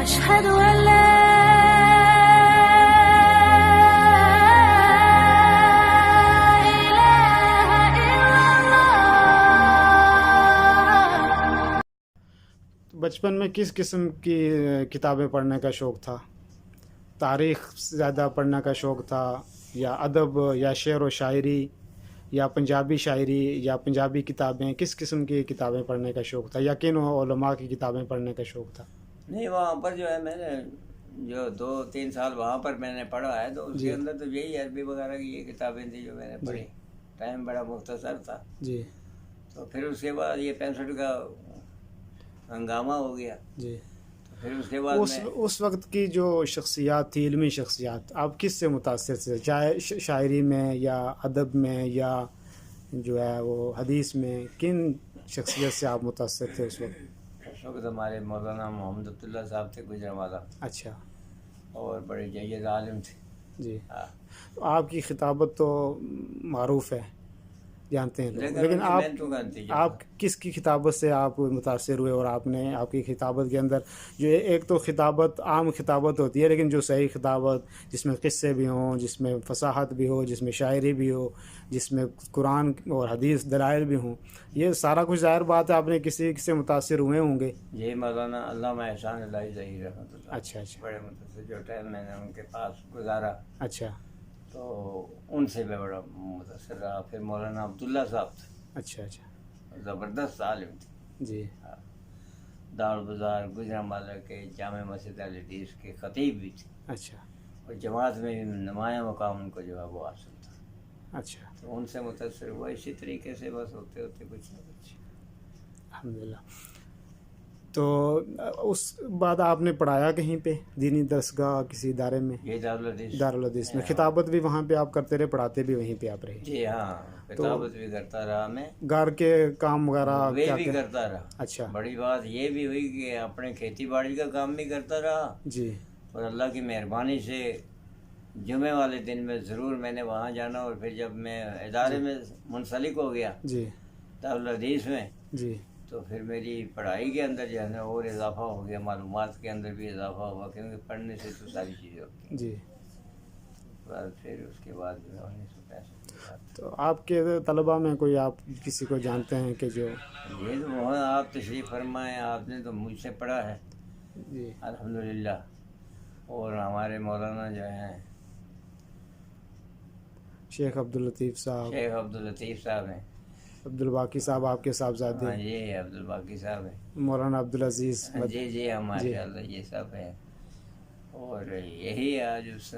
أشهد أن لا بچپن میں کس قسم کی کتابیں پڑھنے کا شوق تھا؟ تاریخ زیادہ پڑھنے کا شوق تھا یا ادب یا شعر و شاعری یا پنجابی شاعری یا پنجابی کتابیں؟ کس قسم کی کتابیں پڑھنے کا شوق تھا یا کن علماء کی کتابیں پڑھنے کا شوق تھا؟ نہیں، وہاں پر جو ہے میں نے جو 2-3 سال وہاں پر میں نے پڑھا ہے تو اس کے اندر تو یہی عربی وغیرہ کی یہ کتابیں تھیں جو میں نے پڑھی. ٹائم بڑا مختصر تھا. جی. تو پھر اس کے بعد یہ 65 کا ہنگامہ ہو گیا. جی. تو پھر اس کے بعد اس وقت کی جو شخصیات تھی، علمی شخصیات، آپ کس سے متاثر تھے؟ چاہے شاعری میں یا ادب میں یا جو ہے وہ حدیث میں، کن شخصیت سے آپ متاثر تھے اس وقت؟ اس وقت ہمارے مولانا محمد عبداللہ صاحب تھے گجرانوالہ. اچھا. اور بڑے جید عالم تھے. جی. آپ کی خطابت تو معروف ہے، جانتے ہیں لوگ، لیکن آپ کس کی خطابت سے آپ متاثر ہوئے؟ اور آپ کی خطابت کے اندر جو ایک تو خطابت عام خطابت ہوتی ہے، لیکن جو صحیح خطابت جس میں قصے بھی ہوں، جس میں فصاحت بھی ہو، جس میں شاعری بھی ہو، جس میں قرآن اور حدیث دلائل بھی ہوں، یہ سارا کچھ ظاہر بات ہے آپ نے کسی سے متاثر ہوئے ہوں گے. یہ مولانا علامہ احسان اللہ ظہیر رحمۃ اللہ. اچھا. اچھا. بڑے متاثر، جو ٹائم میں نے ان کے پاس گزارا. اچھا. تو ان سے میں بڑا متاثر رہا. پھر مولانا عبداللہ صاحب تھے. اچھا. اچھا. زبردست عالم تھے. جی. دارالبازار گجرانوالہ کے جامع مسجد الحدیث کے خطیب بھی تھے. اچھا. اور جماعت میں بھی نمایاں مقام ان کو جو ہے وہ حاصل تھا. اچھا. تو ان سے متاثر ہوا. اسی طریقے سے بس ہوتے ہوتے کچھ نہ کچھ. الحمدللہ. تو اس بعد آپ نے پڑھایا کہیں پہ دینی درسگاہ کسی ادارے میں؟ یہ دارالحدیث میں. خطابت بھی وہاں پہ آپ کرتے رہے، پڑھاتے بھی وہیں پہ آپ رہے؟ جی ہاں، خطابت بھی کرتا رہا میں. گھر کے کام وغیرہ وہ بھی کرتا رہا. اچھا. بڑی بات یہ بھی ہوئی کہ اپنے کھیتی باڑی کا کام بھی کرتا رہا. جی. اور اللہ کی مہربانی سے جمعے والے دن میں ضرور میں نے وہاں جانا. اور پھر جب میں ادارے میں منسلک ہو گیا جی دارالحدیث میں، جی، تو پھر میری پڑھائی کے اندر جو ہے نا اور اضافہ ہو گیا، معلومات کے اندر بھی اضافہ ہوا، کیونکہ پڑھنے سے تو ساری چیزیں ہوتی ہیں. جی. پھر اس کے بعد جو ہے 1965 کے بعد تو آپ کے طلباء میں کوئی آپ کسی کو جانتے ہیں کہ جو یہ تو وہاں آپ تشریف فرمائیں، آپ نے تو مجھ سے پڑھا ہے. جی الحمدللہ. اور ہمارے مولانا جو ہیں شیخ عبداللطیف صاحب ہیں. عبدالباقی صاحب آپ کے صاحبزادے؟ ہاں جی، عبدالباقی صاحب ہیں. مولانا عبدالعزیز؟ جی ہاں، ماشاء اللہ یہ سب ہیں. اور یہی آج اس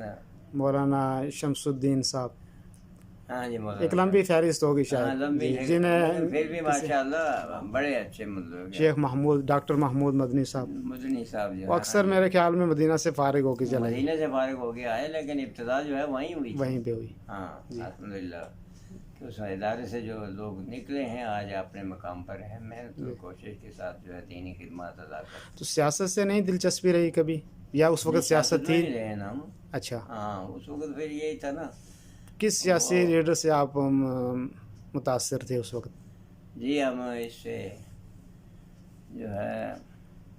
مولانا شمس الدین صاحب. ہاں جی، مولانا ایک لمبی فہرست ہوگی شاید، جنہیں پھر بھی ماشاء اللہ بڑے اچھے مطلب. شیخ محمود، ڈاکٹر محمود مدنی صاحب. مدنی صاحب جو اکثر میرے خیال میں مدینہ سے فارغ ہو کے چلے، مدینہ سے فارغ ہو گیا ہے، لیکن ابتدا جو ہے وہیں پہ ہوئی. ہاں الحمدللہ. کہ اس ادارے سے جو لوگ نکلے ہیں آج اپنے مقام پر ہیں. محنت اور کوشش کے ساتھ جو ہے دینی خدمات ادا کرتے. تو سیاست سے نہیں دلچسپی رہی کبھی، یا اس وقت سیاست تھی؟ رہے نا. اچھا. ہاں، اس وقت پھر یہی تھا نا. کس سیاسی لیڈر سے آپ متاثر تھے اس وقت؟ جی ہم اس سے جو ہے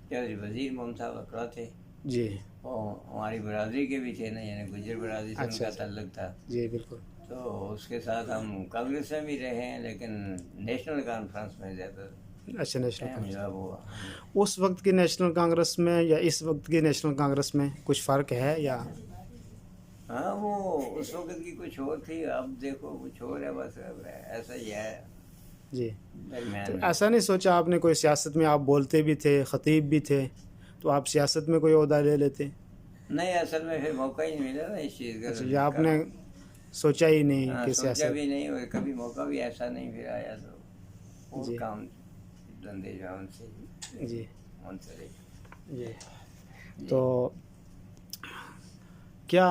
چودھری وزیر محمد صاحب اکڑا تھے. جی. وہ ہماری برادری کے بھی تھے نا، یعنی گجر برادری سے ان کا تعلق تھا. جی بالکل. تو اس کے ساتھ ہم کانگریس میں بھی رہے ہیں، لیکن نیشنل کانفرنس میں زیادہ. اچھا. نیشنل جو ہے وہ اس وقت کی نیشنل کانگریس میں یا اس وقت کی نیشنل کانگریس میں کچھ فرق ہے یا؟ ہاں، وہ اس وقت کی کچھ اور تھی، اب دیکھو کچھ اور ہے. بس ایسا ہی ہے. جی. درمیان ایسا نہیں سوچا آپ نے کوئی سیاست میں؟ آپ بولتے بھی تھے، خطیب بھی تھے، تو آپ سیاست میں کوئی عہدہ لے لیتے؟ نہیں، اصل میں پھر موقع ہی نہیں ملا نا اس چیز کا. اچھا. آپ نے سوچا ہی نہیں کہ سوچا سیاست؟ بھی نہیں، اور کبھی موقع بھی ایسا نہیں پھر آیا. تو وہ کام دھندے جو ان سے جی منسلک. جی. تو کیا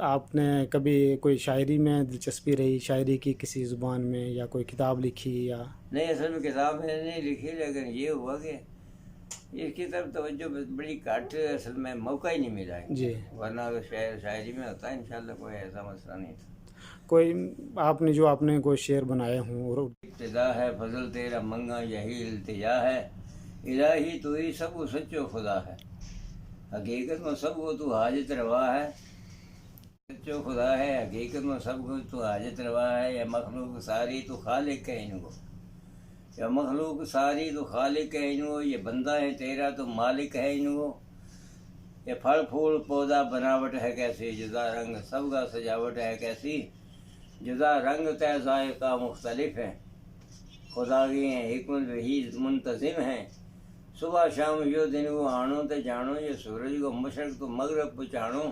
آپ نے کبھی کوئی شاعری میں دلچسپی رہی، شاعری کی کسی زبان میں، یا کوئی کتاب لکھی یا؟ نہیں، اصل میں کتاب میں نے نہیں لکھی، لیکن یہ ہوا کہ اس کی طرف توجہ بڑی کٹ، اصل میں موقع ہی نہیں ملا. جی. ورنہ شاعری میں ہوتا ہے انشاءاللہ، کوئی ایسا مسئلہ نہیں تھا. کوئی آپ نے کوئی شعر بنائے ہوں؟ اور ابتدا ہے فضل تیرا منگا یہی التجا ہے، الہی تو ہی سب سچو خدا ہے. حقیقت میں سب کو تو حاجت روا ہے، سچو خدا ہے، حقیقت میں سب کو تو حاجت روا ہے، یہ مخلوق ساری تو خالق ہے ان کو، یہ مخلوق ساری تو خالق ہے ان کو، یہ بندہ ہے تیرا تو مالک ہے ان کو، یہ پھل پھول پودا بناوٹ ہے کیسی، جدا رنگ سب کا سجاوٹ ہے کیسی، جدا رنگ طے ذائقہ مختلف ہے، خدا کی ہیں حکمت وہی منتظم ہیں، صبح شام جو دن کو آنو تے جانو، یہ سورج کو مشرق تو مغرب پہچانو،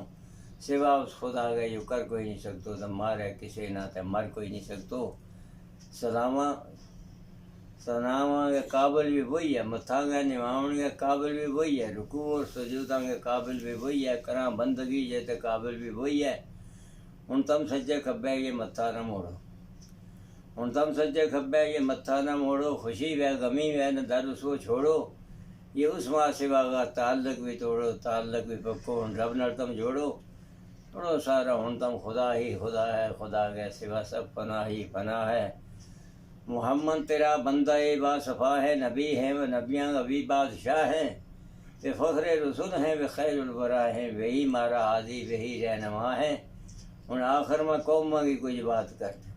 سوا اس خدا کا جو کر کوئی نہیں سکتو، تو مارے کسی نہ تے مر کوئی نہیں سکتو، سلامہ کے قابل بھی وہی ہے، متھا کا نماؤن کے قابل بھی وہی ہے، رکوع اور سجودہ کے قابل بھی وہی ہے، کراں بندگی جیتے قابل بھی وہی ہے، ہن تم سجے کھبے یہ متھا نہ موڑو، ہن تم سجے کھبے یہ متھا نہ موڑو، خوشی وے غمی وے نہ در اس کو چھوڑو، یہ اس ماں سوا کا تعلق بھی توڑو، تعلق بھی پکو، ہن رب نال تم جوڑو، پڑھو سارا ہن تم خدا ہی خدا ہے، خدا کے سوا سب پناہ ہی پناہ ہے، محمد تیرا بندہ با صفا ہے، نبی ہیں وہ نبیاں ابھی بادشاہ ہیں، وہ فخر رسول ہیں، وہ خیر الورا ہیں، وہی مارا عادی وہی رہنما ہے، ہن آخر میں قوماں کی کچھ بات کر دیں،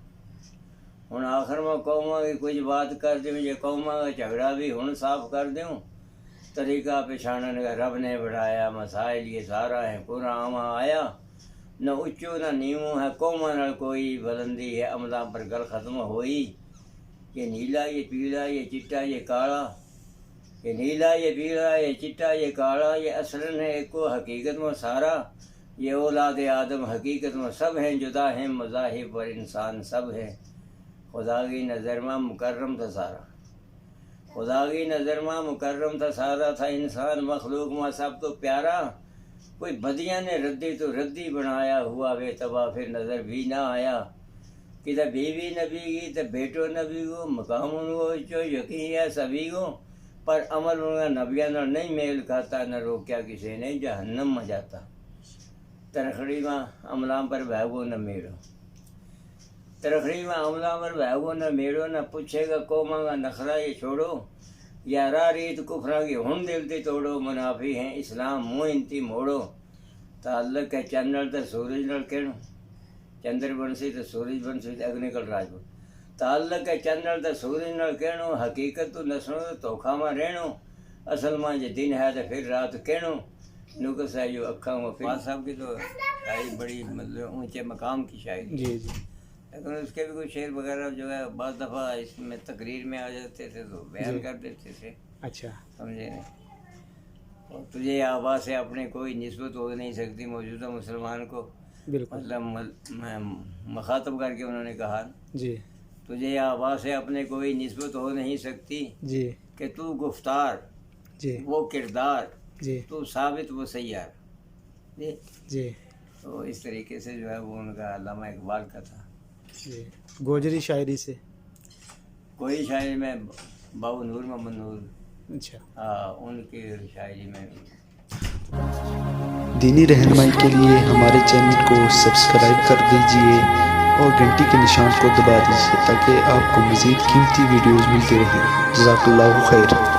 ہن آخر میں قوماں کی کچھ بات کر دوں، یہ قوماں کا جھگڑا بھی ہن صاف کر دوں، طریقہ پچھاڑنے کا رب نے بڑھایا، مسائل یہ سارا ہے قرآن میں آیا، نہ اچو نہ نیمو ہے قوماں نال کوئی بلندی ہے، عملاں پر گل ختم ہوئی، یہ نیلا یہ پیلا یہ چٹا یہ کالا، یہ نیلا یہ پیلا یہ چٹا یہ کالا، یہ اصلاً ہے ایک کو حقیقت میں سارا، یہ اولاد آدم حقیقت میں سب ہیں، جدا ہیں مذاہب پر انسان سب ہے، خدا کی نظر میں مکرم تھا سارا، خدا کی نظر میں مکرم تھا سارا، تھا انسان مخلوق میں سب تو پیارا، کوئی بدیاں نے ردی تو ردی بنایا، ہوا بے تباہ پھر نظر بھی نہ آیا، کدھر بیوی نبی کی تو بیٹو نبی کو، مقام ان کو جو یقین ہے سبھی کو، پر عمل ان کا نبیاں نہ نہیں میل کھاتا، نہ روکیا کسی نے جہنم میں جاتا، ترکھڑی میں عملاں پر بھاگو نہ میڑو، ترکھڑی میں عملاں پر بھاگو نہ میڑو، نہ پوچھے گا قوماں کا نخرہ یہ چھوڑو، یارا ریت کفراں کی ہن دل تی توڑو، منافی ہیں اسلام منہ انتی موڑو، تعلق ہے چندر تے سورج نال کہڑو، چندر بنسی تے سورج بنسی تے اگنیکل راجپوت، تعلق ہے چندر تے سورج نال کہڑو، حقیقت تو نسنو تے دھوکھا میں رہنو، اصل میں یہ دن ہے تے پھر رات کہڑو، نقص ہے جو اکھاں میں پھر صاحب کی تو شاعری بڑی مطلب اونچے مقام کی شاعری، جی جی، لیکن اس کے بھی کوئی شعر وغیرہ جو ہے بعض دفعہ اس میں تقریر میں آ جاتے تھے تو بیان کر دیتے تھے، اچھا، سمجھے، اور تجھے آواز سے اپنے کوئی نسبت ہو نہیں سکتی، موجودہ مسلمان کو بالکل، مطلب مخاطب کر کے انہوں نے کہا، جی تجھے آواز سے اپنے کوئی نسبت ہو نہیں سکتی، جی کہ تو گفتار جی وہ کردار، جی تو ثابت وہ سیار، جی جی تو اس طریقے سے جو ہے وہ ان کا علامہ اقبال کا تھا، جی، گوجری شاعری سے کوئی شاعری میں بابو نور محمد نور، اچھا، ان کی شاعری میں دینی رہنمائی کے لیے ہمارے چینل کو سبسکرائب کر دیجیے اور گھنٹی کے نشان کو دبا دیجیے تاکہ آپ کو مزید قیمتی ویڈیوز ملتے رہیں۔ جزاک اللہ خیر۔